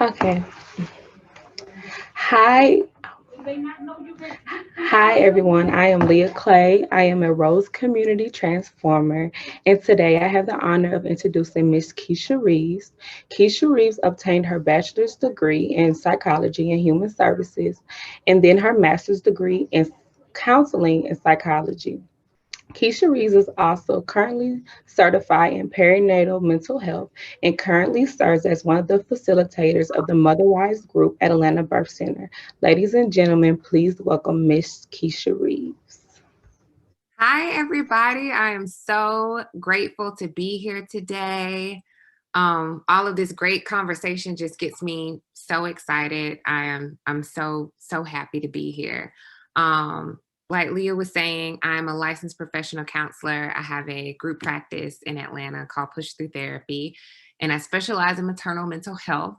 Okay. Hi. Hi, everyone. I am Leah Clay. I am a Rose Community Transformer. And today I have the honor of introducing Miss Keisha Reaves. Keisha Reaves obtained her bachelor's degree in psychology and human services, and then her master's degree in counseling and psychology. Keisha Reeves is also currently certified in perinatal mental health and currently serves as one of the facilitators of the Motherwise group at Atlanta Birth Center. Ladies and gentlemen, please welcome Miss Keisha Reeves. Hi, everybody. I am so grateful to be here today. All of this great conversation just gets me so excited. I'm so happy to be here. Um, like Leah was saying, I'm a licensed professional counselor. I have a group practice in Atlanta called Push Through Therapy, and I specialize in maternal mental health.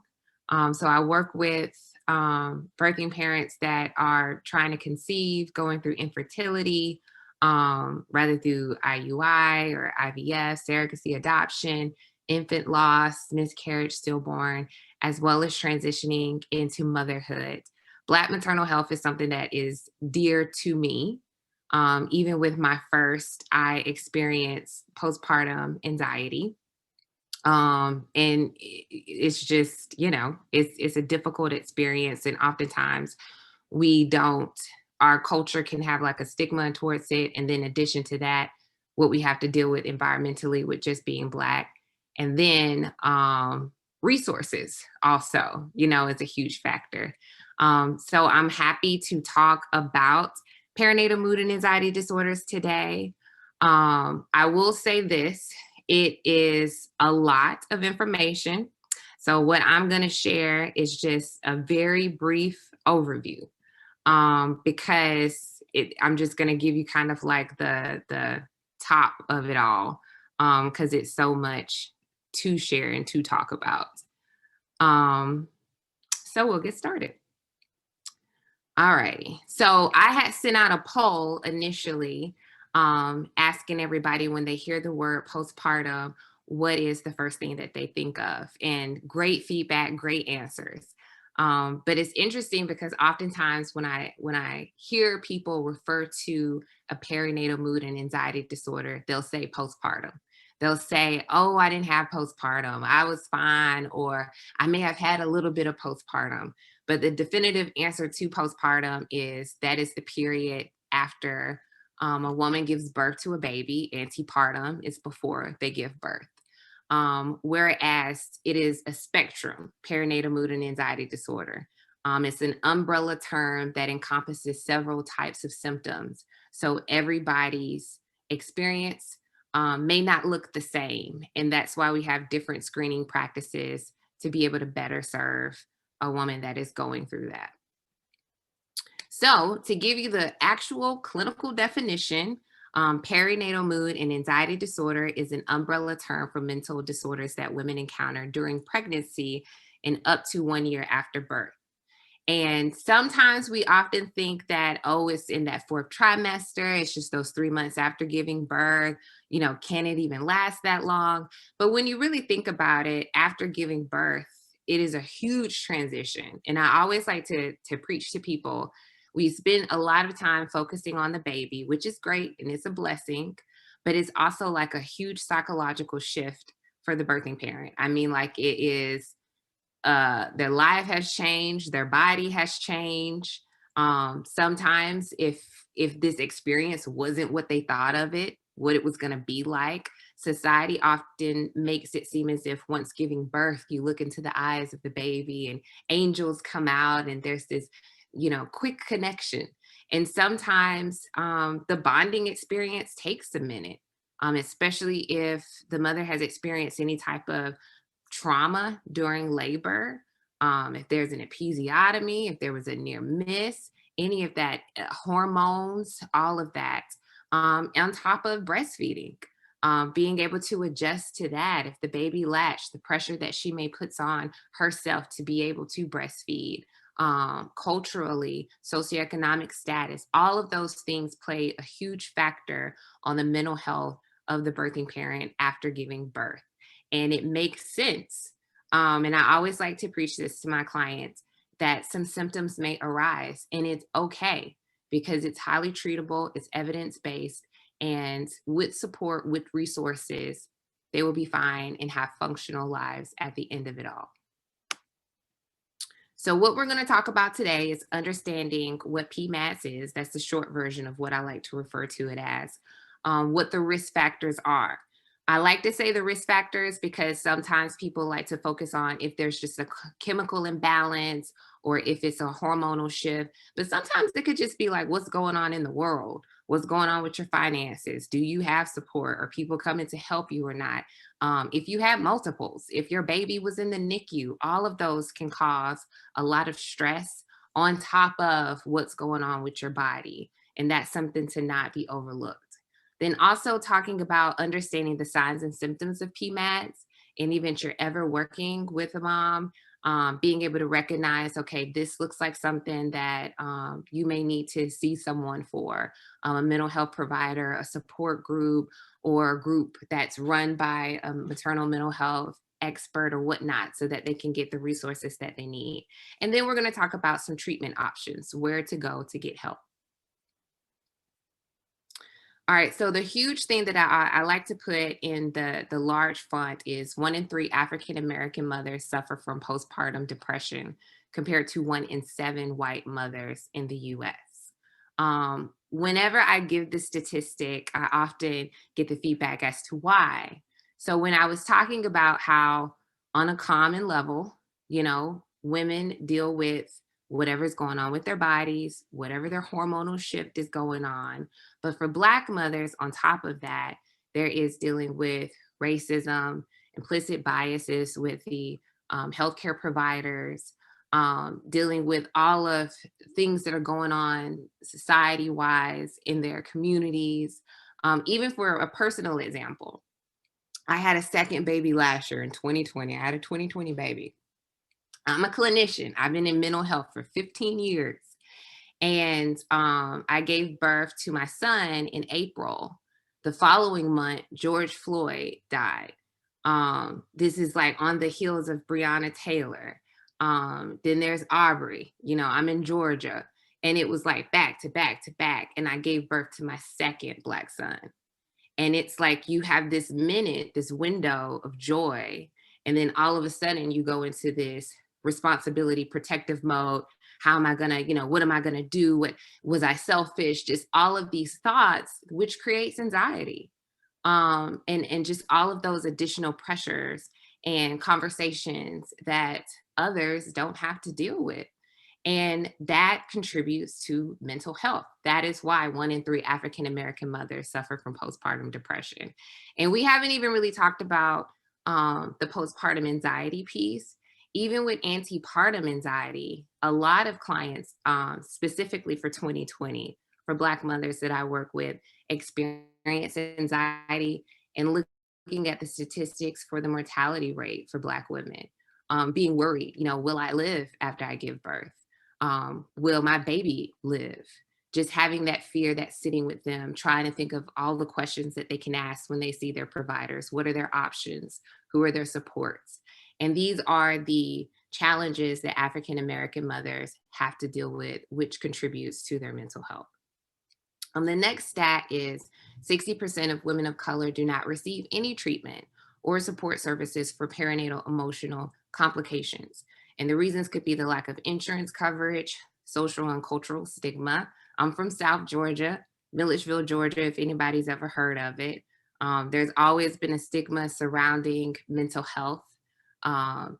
So I work with birthing parents that are trying to conceive, going through infertility, rather through IUI or IVF, surrogacy, adoption, infant loss, miscarriage, stillborn, as well as transitioning into motherhood. Black maternal health is something that is dear to me. Even with my first, I experienced postpartum anxiety. And it's just, it's a difficult experience. And oftentimes we don't, our culture can have like a stigma towards it. And then in addition to that, what we have to deal with environmentally with just being Black. And then resources also, is a huge factor. So I'm happy to talk about perinatal mood and anxiety disorders today. I will say this, it is a lot of information. So what I'm going to share is just a very brief overview, because I'm just going to give you kind of like the top of it all, because it's so much to share and to talk about. So we'll get started. All righty. So I had sent out a poll initially, asking everybody when they hear the word postpartum, what is the first thing that they think of? And great feedback, great answers. But it's interesting because oftentimes when I hear people refer to a perinatal mood and anxiety disorder, they'll say postpartum. They'll say, "Oh, I didn't have postpartum. I was fine," or "I may have had a little bit of postpartum." But the definitive answer to postpartum is that is the period after a woman gives birth to a baby. Antepartum is before they give birth. Whereas it is a spectrum, perinatal mood and anxiety disorder. It's an umbrella term that encompasses several types of symptoms. So everybody's experience may not look the same. And that's why we have different screening practices to be able to better serve a woman that is going through that. So to give you the actual clinical definition, perinatal mood and anxiety disorder is an umbrella term for mental disorders that women encounter during pregnancy and up to 1 year after birth. And sometimes we often think that, oh, it's in that fourth trimester. It's just those 3 months after giving birth. Can it even last that long? But when you really think about it, after giving birth, it is a huge transition. And I always like to preach to people. We spend a lot of time focusing on the baby, which is great and it's a blessing, but it's also like a huge psychological shift for the birthing parent. I mean, like it is, their life has changed, their body has changed. Sometimes if this experience wasn't what they thought of it, what it was going to be like, society often makes it seem as if once giving birth, you look into the eyes of the baby and angels come out and there's this, quick connection. And sometimes the bonding experience takes a minute, especially if the mother has experienced any type of trauma during labor, if there's an episiotomy, if there was a near miss, any of that, hormones, all of that, on top of breastfeeding, being able to adjust to that. If the baby latched, the pressure that she may puts on herself to be able to breastfeed, culturally, socioeconomic status, all of those things play a huge factor on the mental health of the birthing parent after giving birth. And it makes sense. And I always like to preach this to my clients, that some symptoms may arise, and it's okay because it's highly treatable, it's evidence-based, and with support, with resources, they will be fine and have functional lives at the end of it all. So what we're going to talk about today is understanding what PMADs is. That's the short version of what I like to refer to it as, what the risk factors are. I like to say the risk factors because sometimes people like to focus on if there's just a chemical imbalance or if it's a hormonal shift. But sometimes it could just be like, what's going on in the world? What's going on with your finances? Do you have support? Are people coming to help you or not? If you have multiples, if your baby was in the NICU, all of those can cause a lot of stress on top of what's going on with your body. And that's something to not be overlooked. Then also talking about understanding the signs and symptoms of PMADs. And even if you're ever working with a mom, being able to recognize, okay, this looks like something that you may need to see someone for, a mental health provider, a support group, or a group that's run by a maternal mental health expert or whatnot, so that they can get the resources that they need. And then we're going to talk about some treatment options, where to go to get help. All right, so the huge thing that I like to put in the large font is 1 in 3 African American mothers suffer from postpartum depression, compared to 1 in 7 white mothers in the US. Whenever I give this statistic, I often get the feedback as to why. So when I was talking about how on a common level, women deal with whatever's going on with their bodies, whatever their hormonal shift is going on. But for Black mothers, on top of that, there is dealing with racism, implicit biases with the healthcare providers, dealing with all of things that are going on society-wise in their communities. Even for a personal example, I had a second baby last year in 2020. I had a 2020 baby. I'm a clinician. I've been in mental health for 15 years. And I gave birth to my son in April. The following month, George Floyd died. This is like on the heels of Breonna Taylor. Then there's Aubrey. I'm in Georgia. And it was like back to back to back. And I gave birth to my second Black son. And it's like you have this minute, this window of joy. And then all of a sudden you go into this responsibility, protective mode. How am I gonna, what am I gonna do? What was I selfish? Just all of these thoughts, which creates anxiety. And just all of those additional pressures and conversations that others don't have to deal with. And that contributes to mental health. That is why 1 in 3 African American mothers suffer from postpartum depression. And we haven't even really talked about the postpartum anxiety piece. Even with antepartum anxiety, a lot of clients, specifically for 2020, for Black mothers that I work with, experience anxiety. And looking at the statistics for the mortality rate for Black women, being worried, will I live after I give birth? Will my baby live? Just having that fear that's sitting with them, trying to think of all the questions that they can ask when they see their providers. What are their options? Who are their supports? And these are the challenges that African American mothers have to deal with, which contributes to their mental health. The next stat is 60% of women of color do not receive any treatment or support services for perinatal emotional complications. And the reasons could be the lack of insurance coverage, social and cultural stigma. I'm from South Georgia, Milledgeville, Georgia, if anybody's ever heard of it. There's always been a stigma surrounding mental health.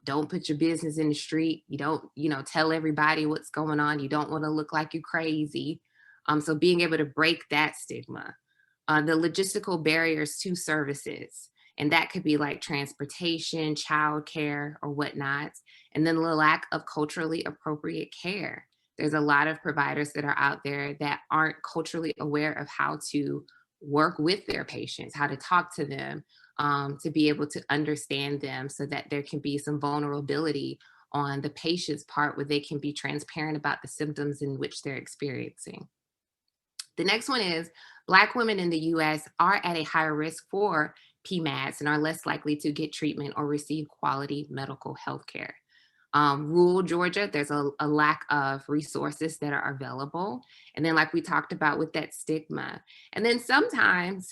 Don't put your business in the street. You don't, tell everybody what's going on. You don't want to look like you're crazy. So being able to break that stigma, the logistical barriers to services, and that could be like transportation, childcare, or whatnot. And then the lack of culturally appropriate care. There's a lot of providers that are out there that aren't culturally aware of how to work with their patients, how to talk to them, to be able to understand them so that there can be some vulnerability on the patient's part where they can be transparent about the symptoms in which they're experiencing. The next one is Black women in the US are at a higher risk for PMADs and are less likely to get treatment or receive quality medical health care. Rural Georgia, there's a lack of resources that are available. And then, like we talked about with that stigma. And then sometimes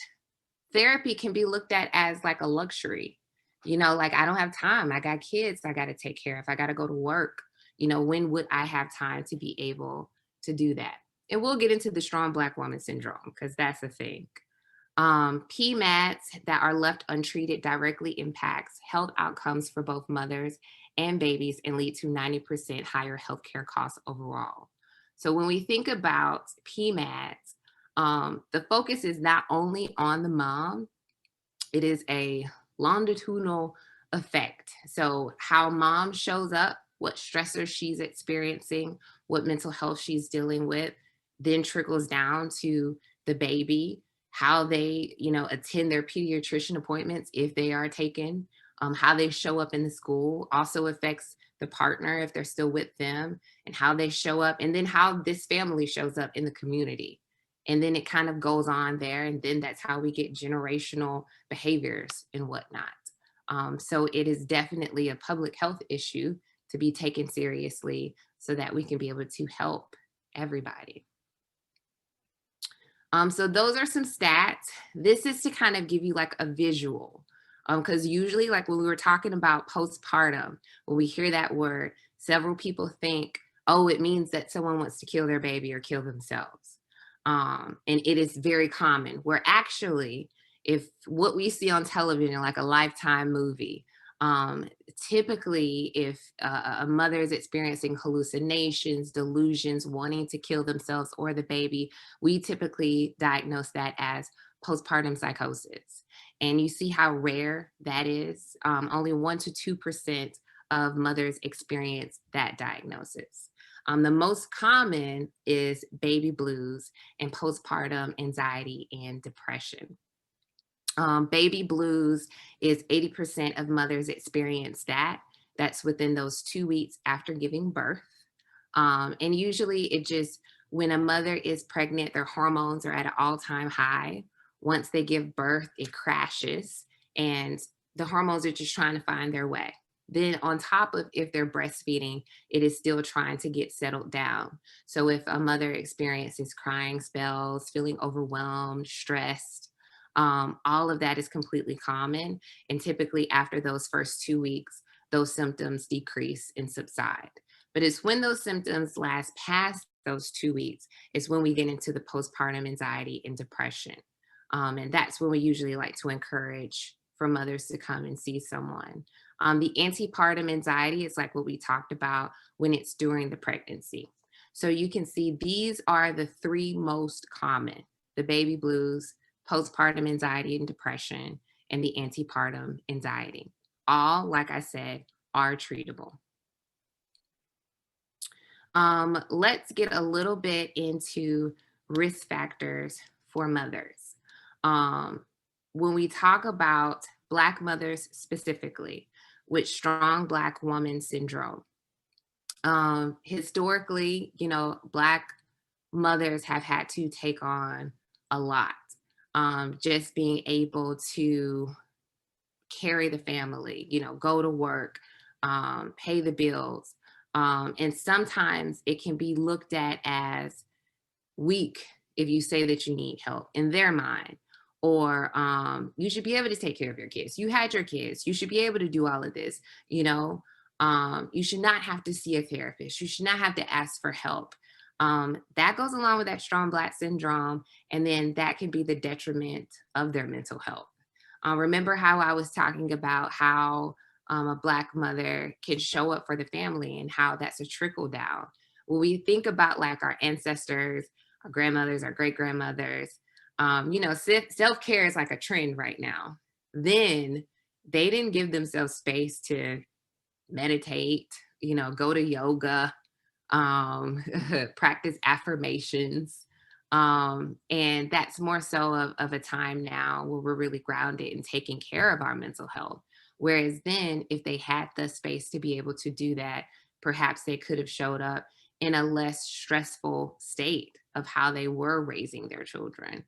therapy can be looked at as like a luxury. Like I don't have time. I got kids I got to take care of. I got to go to work. When would I have time to be able to do that? And we'll get into the strong Black woman syndrome because that's a thing. PMADs that are left untreated directly impacts health outcomes for both mothers and babies and lead to 90% higher healthcare costs overall. So when we think about PMADs, the focus is not only on the mom, it is a longitudinal effect. So how mom shows up, what stressors she's experiencing, what mental health she's dealing with, then trickles down to the baby, how they, attend their pediatrician appointments if they are taken, how they show up in the school also affects the partner if they're still with them, and how they show up, and then how this family shows up in the community. And then it kind of goes on there. And then that's how we get generational behaviors and whatnot. So it is definitely a public health issue to be taken seriously so that we can be able to help everybody. So those are some stats. This is to kind of give you like a visual. Because usually, like when we were talking about postpartum, when we hear that word, several people think, oh, it means that someone wants to kill their baby or kill themselves. And it is very common where actually, if what we see on television, like a Lifetime movie, typically if a mother is experiencing hallucinations, delusions, wanting to kill themselves or the baby, we typically diagnose that as postpartum psychosis. And you see how rare that is. Only 1 to 2% of mothers experience that diagnosis. The most common is baby blues and postpartum anxiety and depression. Baby blues is 80% of mothers experience that. That's within those 2 weeks after giving birth. And usually it just, when a mother is pregnant, their hormones are at an all-time high. Once they give birth, it crashes and the hormones are just trying to find their way. Then on top of if they're breastfeeding, it is still trying to get settled down. So if a mother experiences crying spells, feeling overwhelmed, stressed, all of that is completely common. And typically after those first 2 weeks, those symptoms decrease and subside. But it's when those symptoms last past those 2 weeks is when we get into the postpartum anxiety and depression. And that's when we usually like to encourage for mothers to come and see someone. The antepartum anxiety is like what we talked about when it's during the pregnancy. So you can see these are the 3 most common: the baby blues, postpartum anxiety and depression, and the antepartum anxiety. All, like I said, are treatable. Let's get a little bit into risk factors for mothers. When we talk about Black mothers specifically with strong Black woman syndrome, historically, Black mothers have had to take on a lot. Just being able to carry the family, go to work, pay the bills. And sometimes it can be looked at as weak if you say that you need help in their mind. Or you should be able to take care of your kids. You had your kids. You should be able to do all of this. You should not have to see a therapist. You should not have to ask for help. That goes along with that strong Black syndrome. And then that can be the detriment of their mental health. Remember how I was talking about how a Black mother can show up for the family and how that's a trickle down. When we think about like our ancestors, our grandmothers, our great grandmothers, self-care is like a trend right now. Then they didn't give themselves space to meditate, go to yoga, practice affirmations. And that's more so of a time now where we're really grounded and taking care of our mental health. Whereas then, if they had the space to be able to do that, perhaps they could have showed up in a less stressful state of how they were raising their children.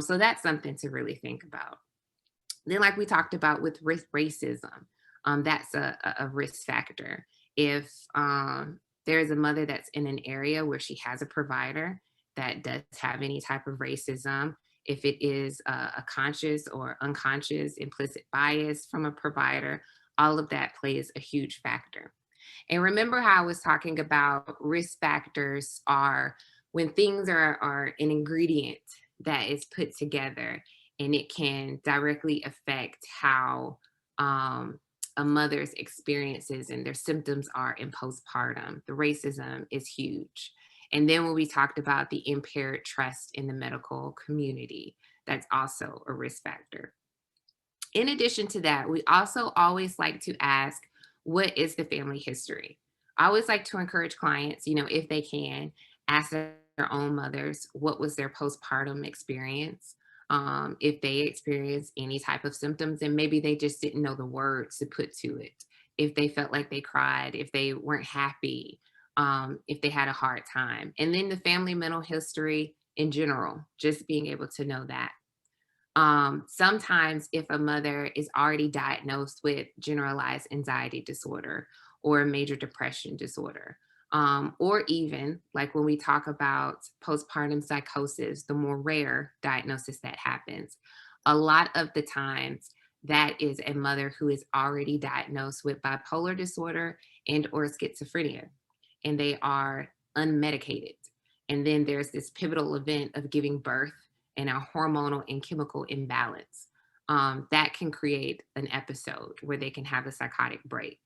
So that's something to really think about. Then, like we talked about with racism, that's a risk factor. If there's a mother that's in an area where she has a provider that does have any type of racism, if it is a conscious or unconscious implicit bias from a provider, all of that plays a huge factor. And remember how I was talking about risk factors are when things are an ingredient that is put together, and it can directly affect how a mother's experiences and their symptoms are in postpartum. The racism is huge. And then when we talked about the impaired trust in the medical community, that's also a risk factor. In addition to that, we also always like to ask, what is the family history? I always like to encourage clients, if they can, ask their own mothers, what was their postpartum experience? If they experienced any type of symptoms, and maybe they just didn't know the words to put to it. If they felt like they cried, if they weren't happy, if they had a hard time. And then the family mental history in general, just being able to know that. Sometimes if a mother is already diagnosed with generalized anxiety disorder or a major depression disorder, or even like when we talk about postpartum psychosis, the more rare diagnosis that happens, a lot of the times that is a mother who is already diagnosed with bipolar disorder and or schizophrenia, and they are unmedicated. And then there's this pivotal event of giving birth and a hormonal and chemical imbalance that can create an episode where they can have a psychotic break.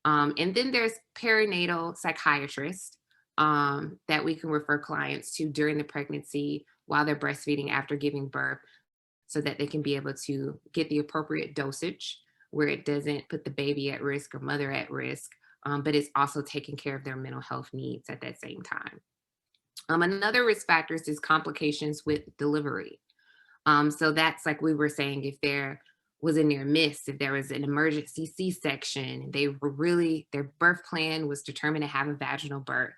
And then there's perinatal psychiatrists that we can refer clients to during the pregnancy while they're breastfeeding after giving birth so that they can be able to get the appropriate dosage where it doesn't put the baby at risk or mother at risk, but it's also taking care of their mental health needs at that same time. Another risk factors is complications with delivery. So that's like we were saying, if there was a near miss, if there was an emergency C-section, they were really, their birth plan was determined to have a vaginal birth.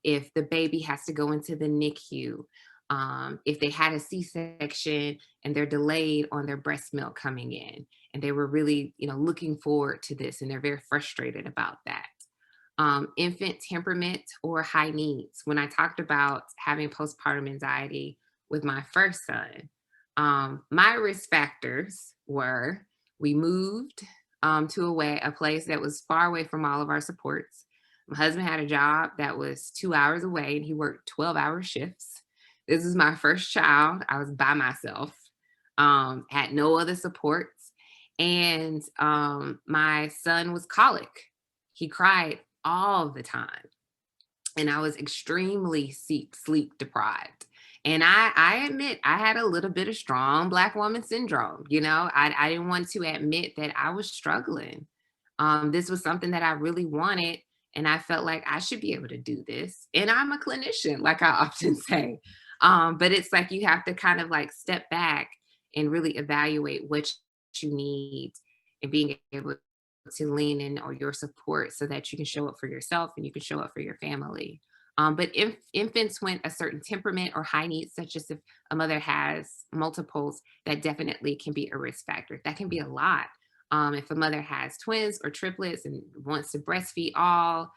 If the baby has to go into the NICU, if they had a C-section and they're delayed on their breast milk coming in, and they were really, looking forward to this, and they're very frustrated about that. Infant temperament or high needs. When I talked about having postpartum anxiety with my first son, my risk factors were we moved to a place that was far away from all of our supports. My husband had a job that was 2 hours away and he worked 12-hour shifts. This is my first child. I was by myself, had no other supports. And my son was colic. He cried all the time. And I was extremely sleep deprived. And I admit I had a little bit of strong Black woman syndrome. I didn't want to admit that I was struggling. This was something that I really wanted. And I felt like I should be able to do this. And I'm a clinician, like I often say. But it's like you have to kind of like step back and really evaluate what you need and being able to lean in or your support so that you can show up for yourself and you can show up for your family. But if infants with a certain temperament or high needs, such as if a mother has multiples, that definitely can be a risk factor. That can be a lot. If a mother has twins or triplets and wants to breastfeed all,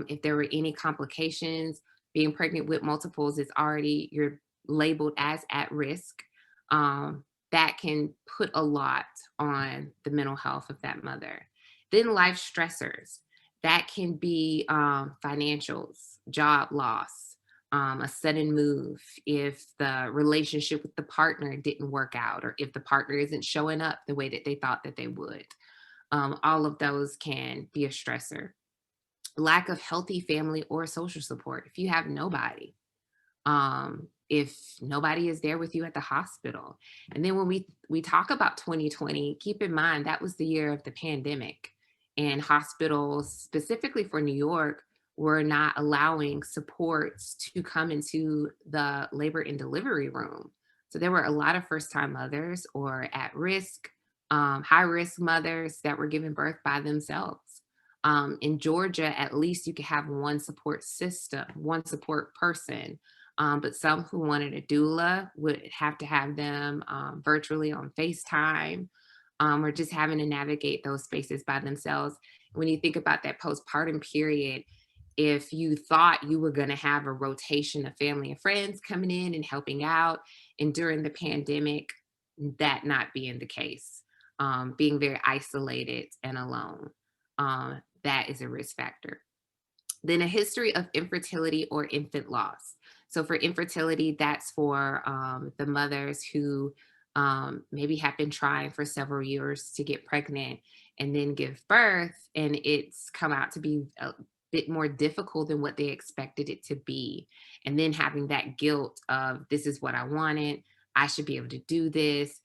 if there were any complications, being pregnant with multiples is already, you're labeled as at risk. That can put a lot on the mental health of that mother. Then life stressors. That can be financials, job loss, a sudden move, if the relationship with the partner didn't work out, or if the partner isn't showing up the way that they thought that they would. All of those can be a stressor. Lack of healthy family or social support. If you have nobody, if nobody is there with you at the hospital. And then when we talk about 2020, keep in mind that was the year of the pandemic, and hospitals, specifically for New York, were not allowing supports to come into the labor and delivery room. So there were a lot of first-time mothers or at risk, high-risk mothers that were giving birth by themselves. In Georgia, at least you could have one support system, one support person But some who wanted a doula would have to have them virtually on FaceTime, or just having to navigate those spaces by themselves. When you think about that postpartum period, if you thought you were going to have a rotation of family and friends coming in and helping out, and during the pandemic, that not being the case, being very isolated and alone, that is a risk factor. Then a history of infertility or infant loss. So for infertility, that's for the mothers who maybe have been trying for several years to get pregnant and then give birth, and it's come out to be a bit more difficult than what they expected it to be. And then having that guilt of, this is what I wanted, I should be able to do this.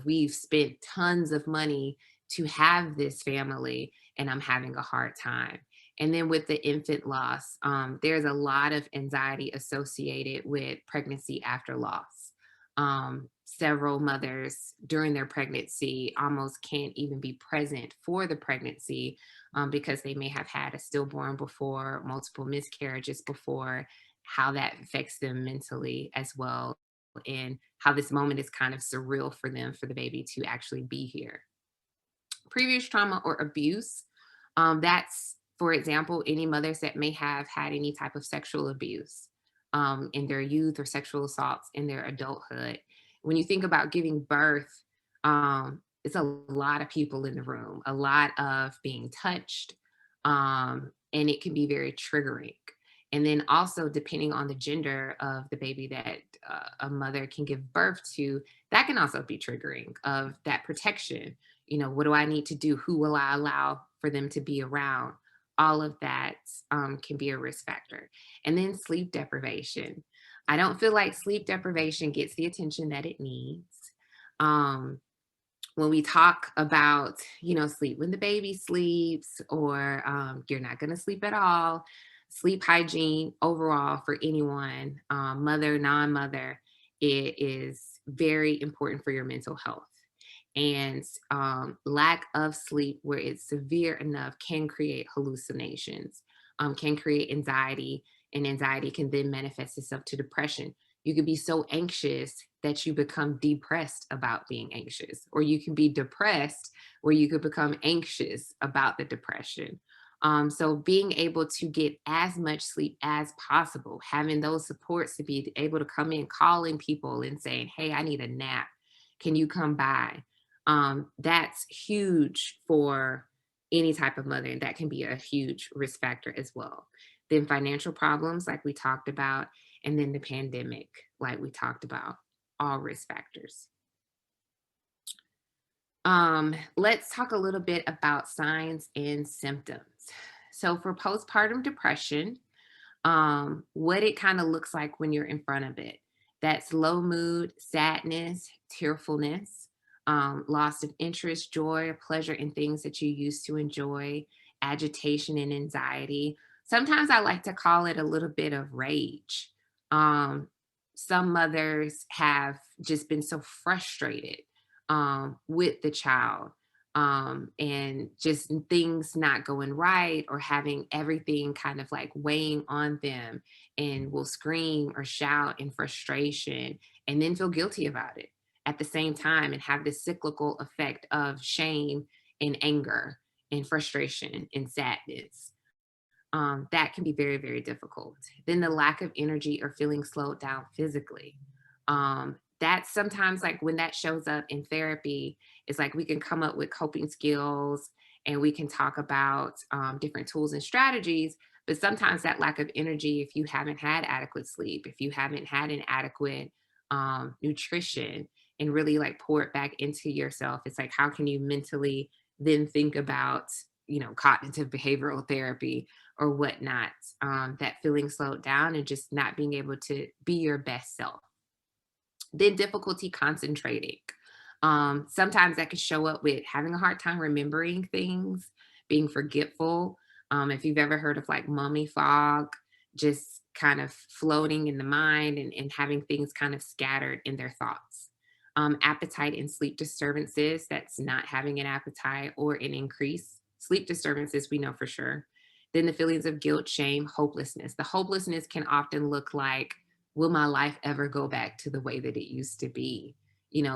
We've spent tons of money to have this family, and I'm having a hard time. And then with the infant loss, there's a lot of anxiety associated with pregnancy after loss. Several mothers during their pregnancy almost can't even be present for the pregnancy, because they may have had a stillborn before, multiple miscarriages before, how that affects them mentally as well, and how this moment is kind of surreal for them, for the baby to actually be here. Previous trauma or abuse, that's, for example, any mothers that may have had any type of sexual abuse in their youth, or sexual assaults in their adulthood. When you think about giving birth, it's a lot of people in the room, a lot of being touched, and it can be very triggering. And then also, depending on the gender of the baby that a mother can give birth to, that can also be triggering, of that protection. What do I need to do? Who will I allow for them to be around? All of that can be a risk factor. And then sleep deprivation. I don't feel like sleep deprivation gets the attention that it needs. When we talk about, sleep when the baby sleeps, or you're not going to sleep at all, sleep hygiene overall for anyone, mother, non-mother, it is very important for your mental health. And lack of sleep where it's severe enough can create hallucinations, can create anxiety, and anxiety can then manifest itself to depression. You could be so anxious that you become depressed about being anxious, or you can be depressed where you could become anxious about the depression. So being able to get as much sleep as possible, having those supports to be able to come in, calling people and saying, hey, I need a nap. Can you come by? That's huge for any type of mother, and that can be a huge risk factor as well. Then financial problems, like we talked about, and then the pandemic, like we talked about, all risk factors. Let's talk a little bit about signs and symptoms. So for postpartum depression, what it kind of looks like when you're in front of it. That's low mood, sadness, tearfulness, loss of interest, joy, or pleasure in things that you used to enjoy, agitation and anxiety. Sometimes I like to call it a little bit of rage. Um, some mothers have just been so frustrated with the child, and just things not going right, or having everything kind of like weighing on them, and will scream or shout in frustration and then feel guilty about it at the same time, and have this cyclical effect of shame and anger and frustration and sadness. That can be very, very difficult. Then the lack of energy or feeling slowed down physically. That's sometimes like when that shows up in therapy, it's like we can come up with coping skills, and we can talk about different tools and strategies. But sometimes that lack of energy, if you haven't had adequate sleep, if you haven't had an adequate nutrition, and really like pour it back into yourself, it's like, how can you mentally then think about, cognitive behavioral therapy or whatnot, that feeling slowed down and just not being able to be your best self. Then difficulty concentrating. Sometimes that can show up with having a hard time remembering things, being forgetful. If you've ever heard of like mummy fog, just kind of floating in the mind, and having things kind of scattered in their thoughts. Appetite and sleep disturbances, that's not having an appetite or an increase. Sleep disturbances, we know for sure. Then the feelings of guilt, shame, hopelessness. The hopelessness can often look like will my life ever go back to the way that it used to be?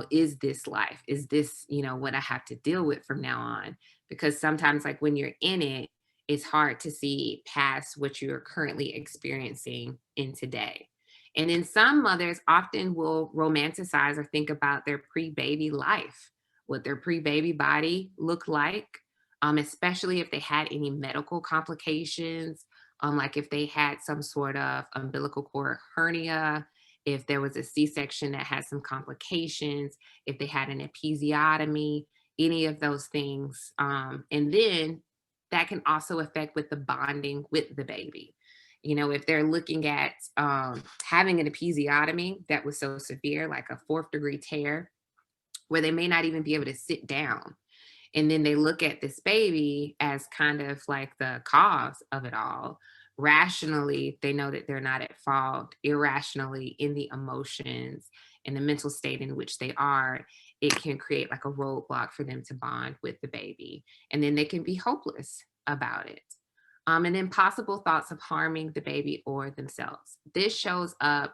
Is this life? Is this, what I have to deal with from now on? Because sometimes, like when you're in it, it's hard to see past what you're currently experiencing in today. And then some mothers often will romanticize or think about their pre-baby life, what their pre-baby body looked like, especially if they had any medical complications, like if they had some sort of umbilical cord hernia, if there was a C-section that had some complications, if they had an episiotomy, any of those things. And then that can also affect with the bonding with the baby. If they're looking at having an episiotomy that was so severe, like a fourth degree tear, where they may not even be able to sit down. And then they look at this baby as kind of like the cause of it all. Rationally, they know that they're not at fault. Irrationally, in the emotions and the mental state in which they are, it can create like a roadblock for them to bond with the baby. And then they can be hopeless about it. And then possible thoughts of harming the baby or themselves. This shows up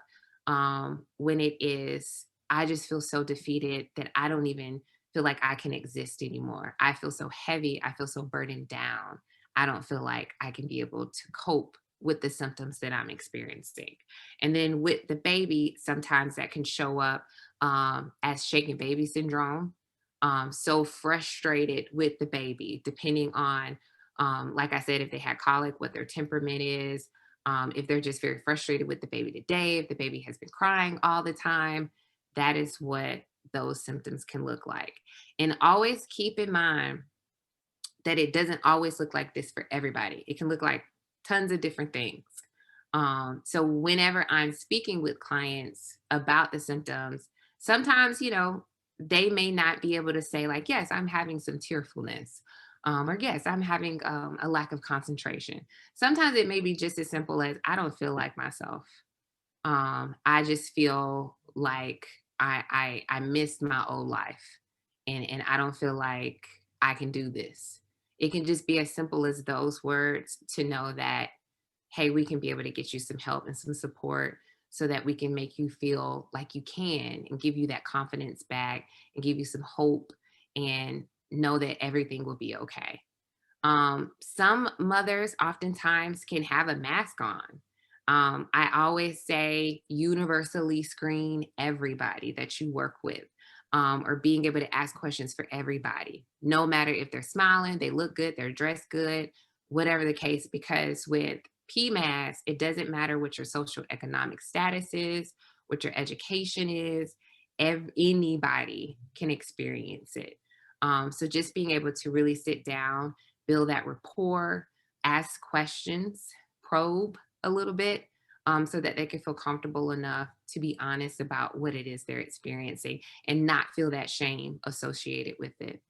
when it is, I just feel so defeated that I don't even feel like I can exist anymore. I feel so heavy. I feel so burdened down. I don't feel like I can be able to cope with the symptoms that I'm experiencing. And then with the baby, sometimes that can show up as shaken baby syndrome. So frustrated with the baby, depending on, like I said, if they had colic, what their temperament is, if they're just very frustrated with the baby today, if the baby has been crying all the time, that is what those symptoms can look like. And always keep in mind that it doesn't always look like this for everybody. It can look like tons of different things. So whenever I'm speaking with clients about the symptoms, sometimes, they may not be able to say like, yes, I'm having some tearfulness. Or yes, I'm having a lack of concentration. Sometimes it may be just as simple as I don't feel like myself. I just feel like I missed my old life, and I don't feel like I can do this. It can just be as simple as those words to know that, hey, we can be able to get you some help and some support so that we can make you feel like you can and give you that confidence back and give you some hope and know that everything will be okay. Some mothers oftentimes can have a mask on. I always say universally screen everybody that you work with, or being able to ask questions for everybody, no matter if they're smiling, they look good, they're dressed good, whatever the case, because with PMADs, it doesn't matter what your social economic status is, what your education is, anybody can experience it. So just being able to really sit down, build that rapport, ask questions, probe a little bit, so that they can feel comfortable enough to be honest about what it is they're experiencing and not feel that shame associated with it.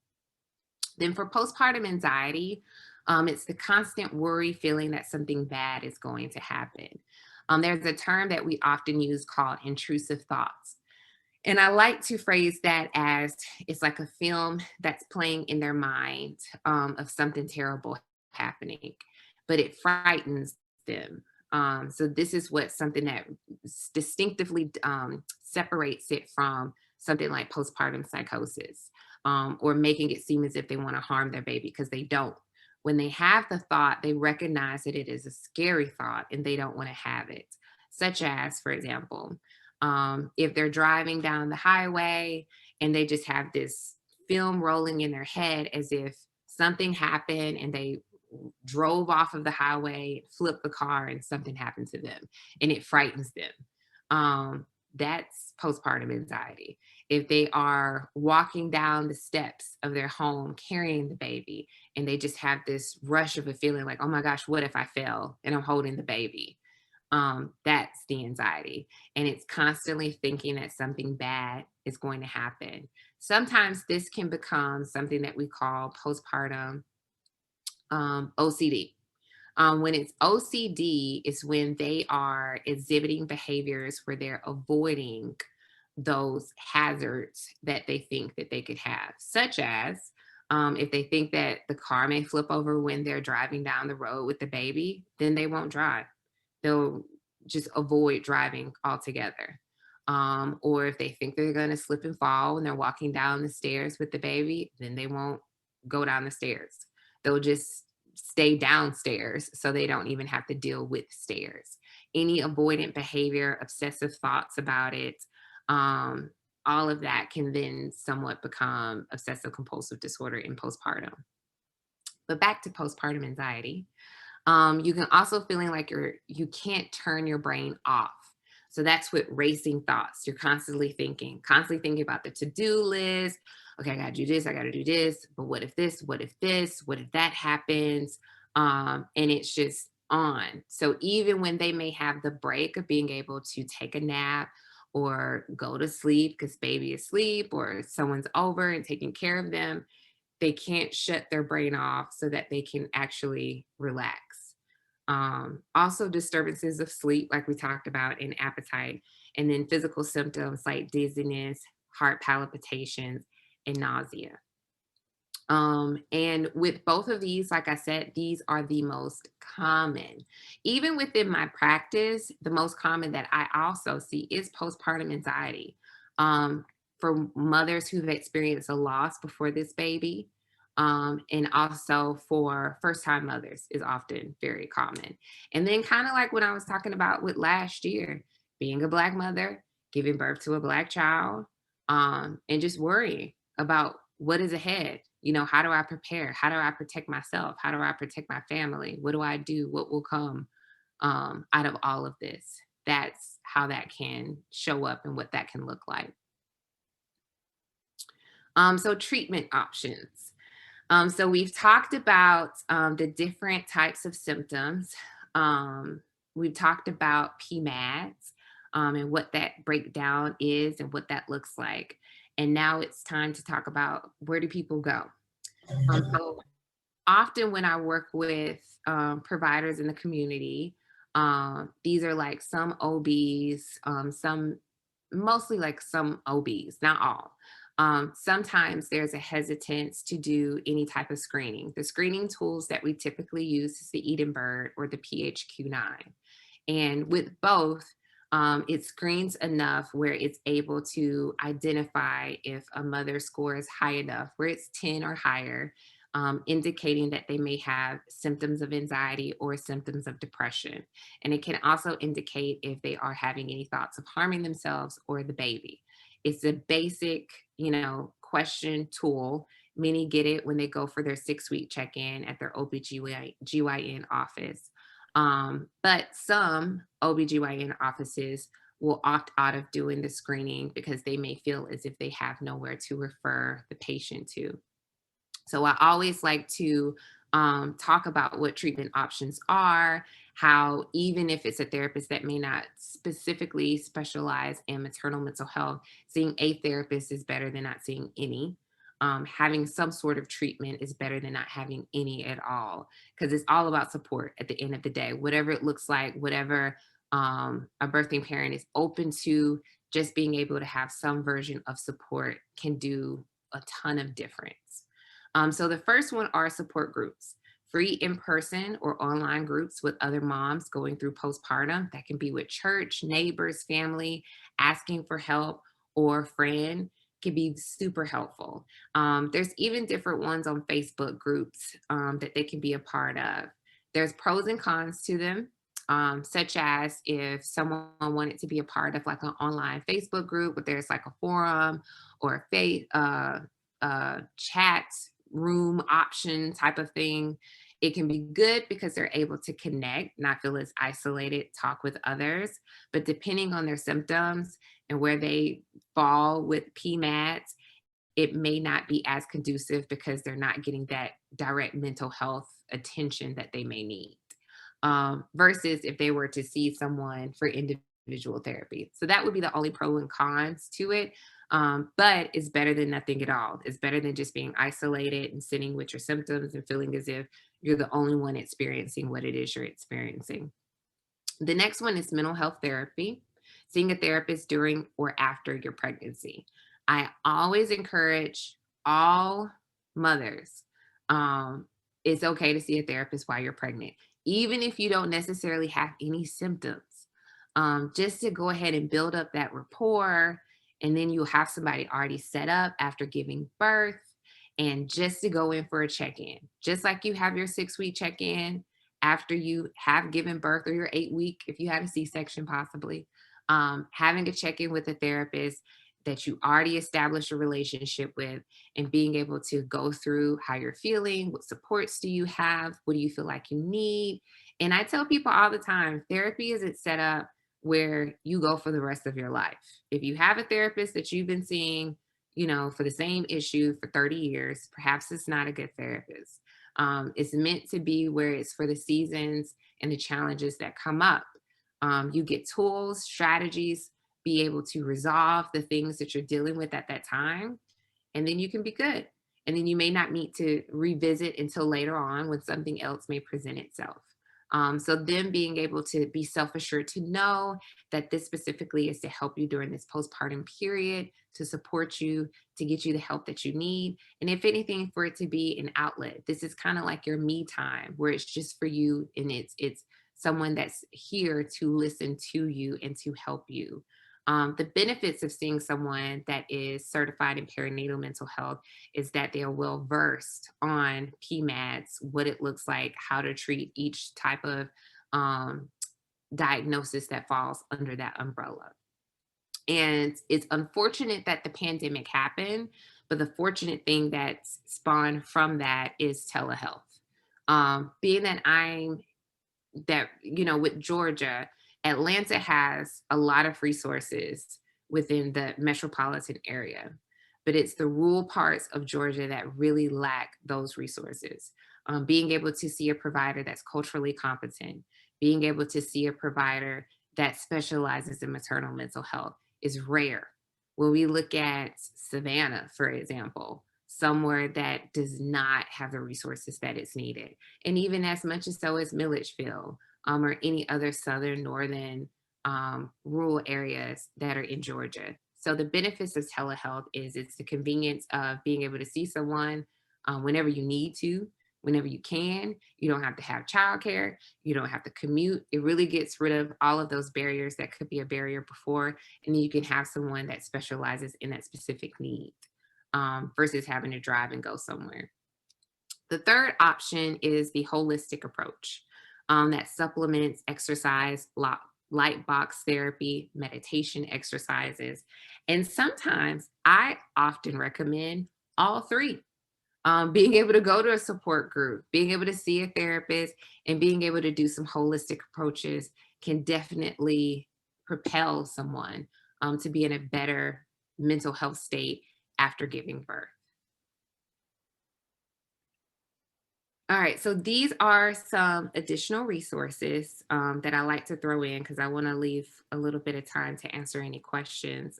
Then for postpartum anxiety, it's the constant worry feeling that something bad is going to happen. There's a term that we often use called intrusive thoughts. And I like to phrase that as it's like a film that's playing in their mind, of something terrible happening, but it frightens them. So this is what something that distinctively separates it from something like postpartum psychosis, or making it seem as if they want to harm their baby because they don't. When they have the thought, they recognize that it is a scary thought and they don't want to have it. Such as, for example, if they're driving down the highway and they just have this film rolling in their head as if something happened and they drove off of the highway, flipped the car, and something happened to them and it frightens them. That's postpartum anxiety. If they are walking down the steps of their home carrying the baby and they just have this rush of a feeling like, oh my gosh, what if I fell and I'm holding the baby? That's the anxiety. And it's constantly thinking that something bad is going to happen. Sometimes this can become something that we call postpartum OCD. When it's OCD, is when they are exhibiting behaviors where they're avoiding those hazards that they think that they could have, such as if they think that the car may flip over when they're driving down the road with the baby, then they won't drive. They'll just avoid driving altogether. Or if they think they're going to slip and fall when they're walking down the stairs with the baby, then they won't go down the stairs. They'll just stay downstairs so they don't even have to deal with stairs. Any avoidant behavior, obsessive thoughts about it, um, all of that can then somewhat become obsessive compulsive disorder in postpartum. But back to postpartum anxiety. You can also feeling like you can't turn your brain off. So that's with racing thoughts. You're constantly thinking about the to-do list. Okay, I gotta do this, I gotta do this, but what if this, what if this, what if that happens? And it's just on. So even when they may have the break of being able to take a nap or go to sleep because baby is asleep or someone's over and taking care of them, they can't shut their brain off so that they can actually relax. Also, disturbances of sleep, like we talked about, and appetite, and then physical symptoms like dizziness, heart palpitations, and nausea. And with both of these, like I said, these are the most common. Even within my practice, the most common that I also see is postpartum anxiety. Um, for mothers who've experienced a loss before this baby, and also for first time mothers is often very common. And then, kind of like what I was talking about with last year, being a Black mother, giving birth to a Black child, and just worrying about what is ahead. How do I prepare? How do I protect myself? How do I protect my family? What do I do? What will come out of all of this? That's how that can show up and what that can look like. So treatment options. So we've talked about the different types of symptoms. We've talked about PMADs, and what that breakdown is and what that looks like. And now it's time to talk about, where do people go? So often when I work with providers in the community, these are like some OBs, mostly like some OBs, not all. Sometimes there's a hesitance to do any type of screening. The screening tools that we typically use is the Edinburgh or the PHQ-9. And with both, it screens enough where it's able to identify if a mother score is high enough, where it's 10 or higher, indicating that they may have symptoms of anxiety or symptoms of depression. And it can also indicate if they are having any thoughts of harming themselves or the baby. It's a basic, question tool. Many get it when they go for their 6-week check-in at their OBGYN office. But some OBGYN offices will opt out of doing the screening because they may feel as if they have nowhere to refer the patient to. So I always like to talk about what treatment options are, how even if it's a therapist that may not specifically specialize in maternal mental health, seeing a therapist is better than not seeing any. Having some sort of treatment is better than not having any at all, because it's all about support at the end of the day, whatever it looks like, whatever a birthing parent is open to, just being able to have some version of support can do a ton of difference. So the first one are support groups, free in-person or online groups with other moms going through postpartum. That can be with church, neighbors, family, asking for help, or a friend can be super helpful. There's even different ones on Facebook groups that they can be a part of. There's pros and cons to them. Such as if someone wanted to be a part of like an online Facebook group, but there's like a forum or a chat room option type of thing. It can be good because they're able to connect, not feel as isolated, talk with others. But depending on their symptoms and where they fall with PMADs, it may not be as conducive because they're not getting that direct mental health attention that they may need. Versus if they were to see someone for individual therapy. So that would be the only pro and cons to it. But it's better than nothing at all. It's better than just being isolated and sitting with your symptoms and feeling as if you're the only one experiencing what it is you're experiencing. The next one is mental health therapy, seeing a therapist during or after your pregnancy. I always encourage all mothers, it's okay to see a therapist while you're pregnant, even if you don't necessarily have any symptoms. just to go ahead and build up that rapport. And then you'll have somebody already set up after giving birth, and just to go in for a check-in, just like you have your 6-week check-in after you have given birth, or your 8-week if you had a C-section possibly. Having a check-in with a therapist that you already established a relationship with, and being able to go through how you're feeling, what supports do you have, what do you feel like you need. And I tell people all the time, therapy isn't set up where you go for the rest of your life. If you have a therapist that you've been seeing, for the same issue for 30 years, perhaps it's not a good therapist. It's meant to be where it's for the seasons and the challenges that come up. You get tools, strategies, be able to resolve the things that you're dealing with at that time, and then you can be good. And then you may not need to revisit until later on when something else may present itself. So then being able to be self-assured to know that this specifically is to help you during this postpartum period, to support you, to get you the help that you need. And if anything, for it to be an outlet. This is kind of like your me time where it's just for you, and it's someone that's here to listen to you and to help you. The benefits of seeing someone that is certified in perinatal mental health is that they are well versed on PMADs, what it looks like, how to treat each type of um, diagnosis that falls under that umbrella. And it's unfortunate that the pandemic happened, but the fortunate thing that spawned from that is telehealth. Being that with Georgia, Atlanta has a lot of resources within the metropolitan area, but it's the rural parts of Georgia that really lack those resources. Being able to see a provider that's culturally competent, being able to see a provider that specializes in maternal mental health is rare. When we look at Savannah, for example, somewhere that does not have the resources that it's needed, and even as much as so as Milledgeville, or any other southern, northern, rural areas that are in Georgia. So the benefits of telehealth is it's the convenience of being able to see someone whenever you need to, whenever you can. You don't have to have childcare. You don't have to commute. It really gets rid of all of those barriers that could be a barrier before, and then you can have someone that specializes in that specific need, versus having to drive and go somewhere. The third option is the holistic approach that supplements exercise, light box therapy, meditation exercises. And sometimes I often recommend all three. Being able to go to a support group, being able to see a therapist, and being able to do some holistic approaches can definitely propel someone to be in a better mental health state after giving birth. All right, so these are some additional resources that I like to throw in because I want to leave a little bit of time to answer any questions.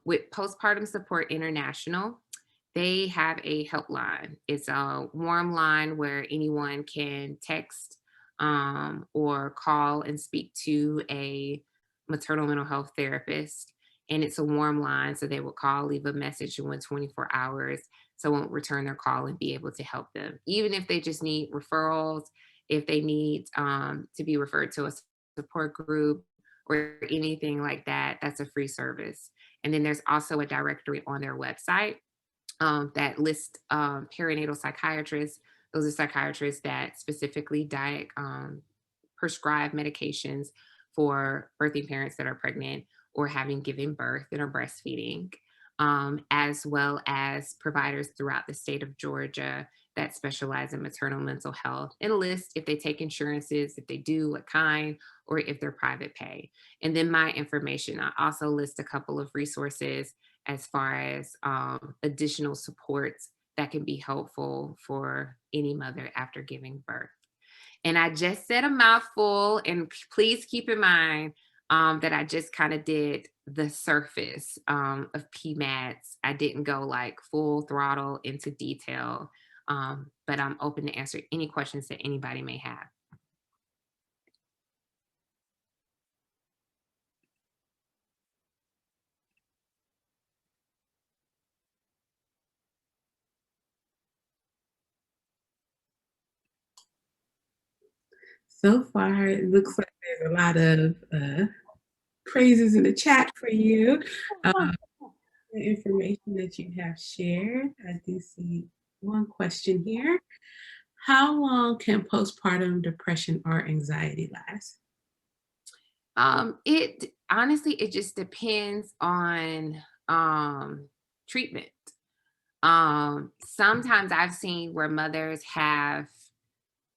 With Postpartum Support International, they have a helpline. It's a warm line where anyone can text or call and speak to a maternal mental health therapist. And it's a warm line, so they will call, leave a message, and within 24 hours, someone will return their call and be able to help them. Even if they just need referrals, if they need to be referred to a support group or anything like that, that's a free service. And then there's also a directory on their website that lists perinatal psychiatrists. Those are psychiatrists that specifically prescribe medications for birthing parents that are pregnant or having given birth and are breastfeeding, as well as providers throughout the state of Georgia that specialize in maternal mental health, and list if they take insurances, if they do, what kind, or if they're private pay. And then my information, I also list a couple of resources as far as additional supports that can be helpful for any mother after giving birth. And I just said a mouthful, and please keep in mind that I just kind of did the surface of PMADs. I didn't go like full throttle into detail, but I'm open to answer any questions that anybody may have. So far, it looks like there's a lot of praises in the chat for you. The information that you have shared. I do see one question here. How long can postpartum depression or anxiety last? It honestly, it just depends on treatment. Sometimes I've seen where mothers have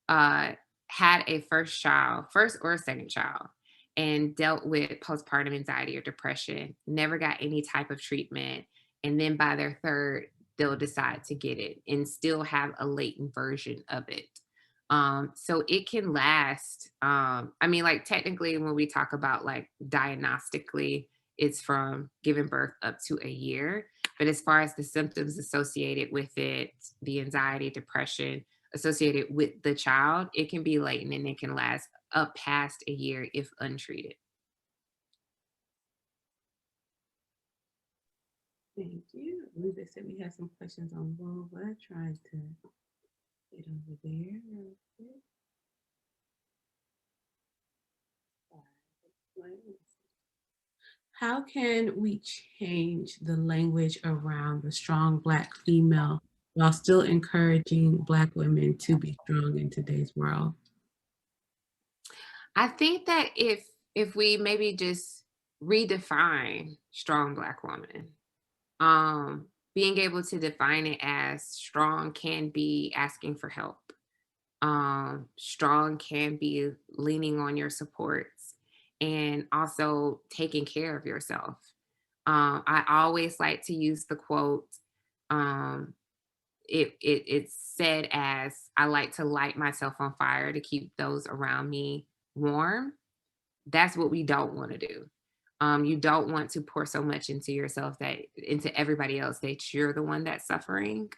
uh had a first or second child, and dealt with postpartum anxiety or depression, never got any type of treatment, and then by their third, they'll decide to get it and still have a latent version of it. So it can last. I mean, like technically, when we talk about like diagnostically, it's from giving birth up to a year. But as far as the symptoms associated with it, the anxiety, depression associated with the child, it can be latent and it can last up past a year if untreated. Thank you. I believe they said we had some questions on vulva. Trying to get over there real quick. How can we change the language around the strong Black female while still encouraging Black women to be strong in today's world? I think that if we maybe just redefine strong Black woman, being able to define it as strong can be asking for help. Strong can be leaning on your supports and also taking care of yourself. I always like to use the quote. Um, it's said as, I like to light myself on fire to keep those around me warm. That's what we don't want to do. You don't want to pour so much into yourself, that into everybody else, that you're the one that's suffering.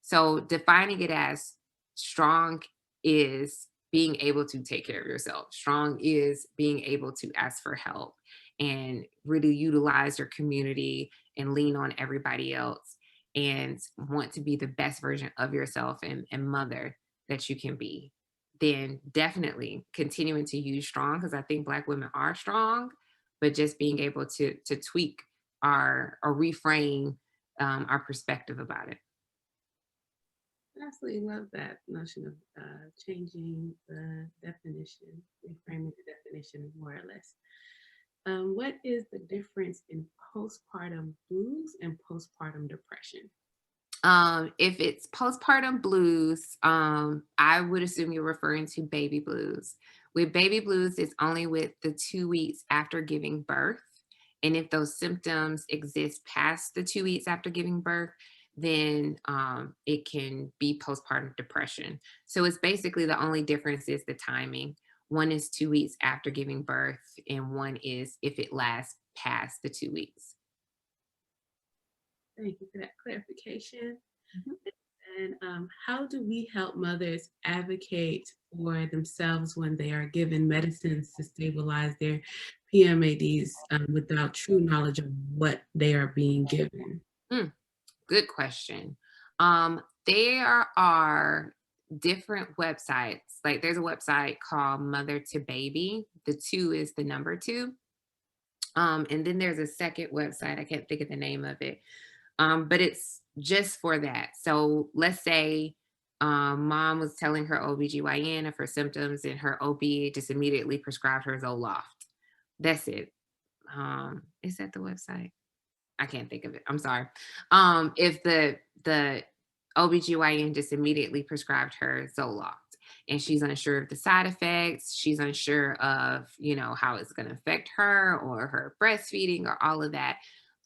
So defining it as strong is being able to take care of yourself. Strong is being able to ask for help and really utilize your community and lean on everybody else, and want to be the best version of yourself and mother that you can be. Then definitely continuing to use strong, because I think Black women are strong, but just being able to tweak our or reframe our perspective about it. I absolutely love that notion of changing the definition, reframing the definition more or less. What is the difference in postpartum blues and postpartum depression? If it's postpartum blues, I would assume you're referring to baby blues. With baby blues, it's only with the 2 weeks after giving birth. And if those symptoms exist past the 2 weeks after giving birth, then it can be postpartum depression. So it's basically, the only difference is the timing. One is 2 weeks after giving birth, and one is if it lasts past the 2 weeks. Thank you for that clarification. Mhm. And how do we help mothers advocate for themselves when they are given medicines to stabilize their PMADs without true knowledge of what they are being given? Mm. Good question. There are different websites. Like there's a website called Mother to Baby. The two is the number two. And then there's a second website. I can't think of the name of it. But it's just for that. So let's say mom was telling her OBGYN of her symptoms, and her OB just immediately prescribed her Zoloft. That's it. Is that the website? I can't think of it. I'm sorry. If the OBGYN just immediately prescribed her Zoloft, and she's unsure of the side effects, she's unsure of, how it's going to affect her or her breastfeeding or all of that.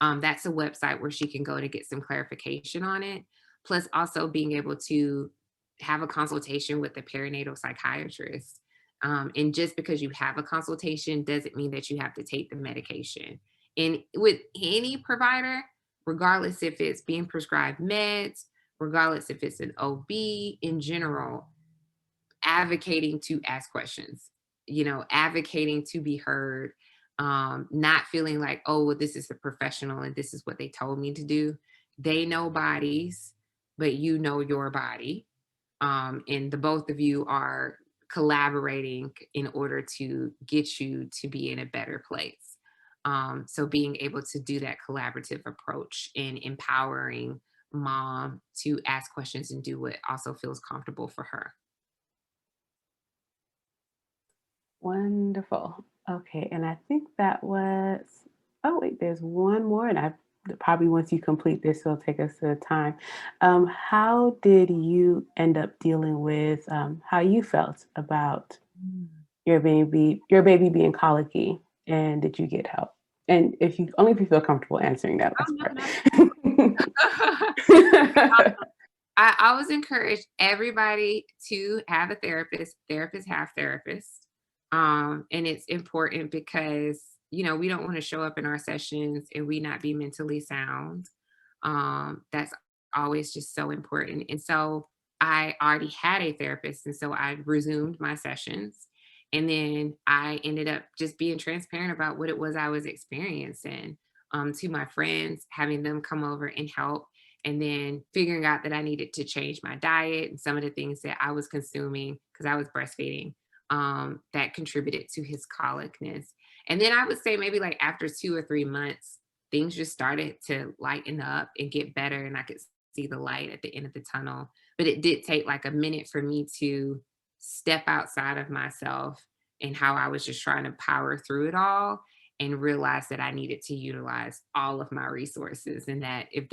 That's a website where she can go to get some clarification on it. Plus also being able to have a consultation with a perinatal psychiatrist. And just because you have a consultation doesn't mean that you have to take the medication. And with any provider, regardless if it's being prescribed meds, regardless if it's an OB, in general, advocating to ask questions, advocating to be heard, not feeling like, oh, well, this is a professional and this is what they told me to do. They know bodies, but you know your body. And the both of you are collaborating in order to get you to be in a better place. So being able to do that collaborative approach and empowering mom to ask questions and do what also feels comfortable for her. Wonderful. Okay, and I think that was, oh wait, there's one more, and I probably once you complete this, it'll take us to the time. How did you end up dealing with how you felt about your baby being colicky, and did you get help? And if you feel comfortable answering that last part. I always encourage everybody to have a therapist. Therapists have therapists. And it's important because, we don't want to show up in our sessions and we not be mentally sound. That's always just so important. And so I already had a therapist. And so I resumed my sessions. And then I ended up just being transparent about what it was I was experiencing to my friends, having them come over and help. And then figuring out that I needed to change my diet and some of the things that I was consuming because I was breastfeeding that contributed to his colicness. And then I would say maybe like after 2 or 3 months, things just started to lighten up and get better. And I could see the light at the end of the tunnel. But it did take like a minute for me to step outside of myself and how I was just trying to power through it all and realize that I needed to utilize all of my resources and that if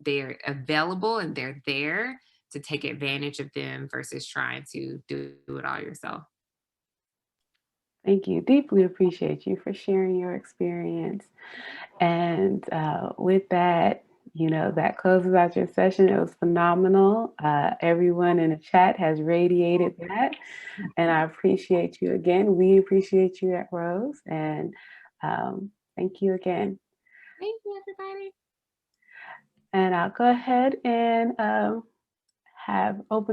they're available and they're there to take advantage of them versus trying to do it all yourself. Thank you. Deeply appreciate you for sharing your experience. And with that, that closes out your session. It was phenomenal. Everyone in the chat has radiated that. And I appreciate you again. We appreciate you at Rose. And thank you again. Thank you, everybody. And I'll go ahead and have open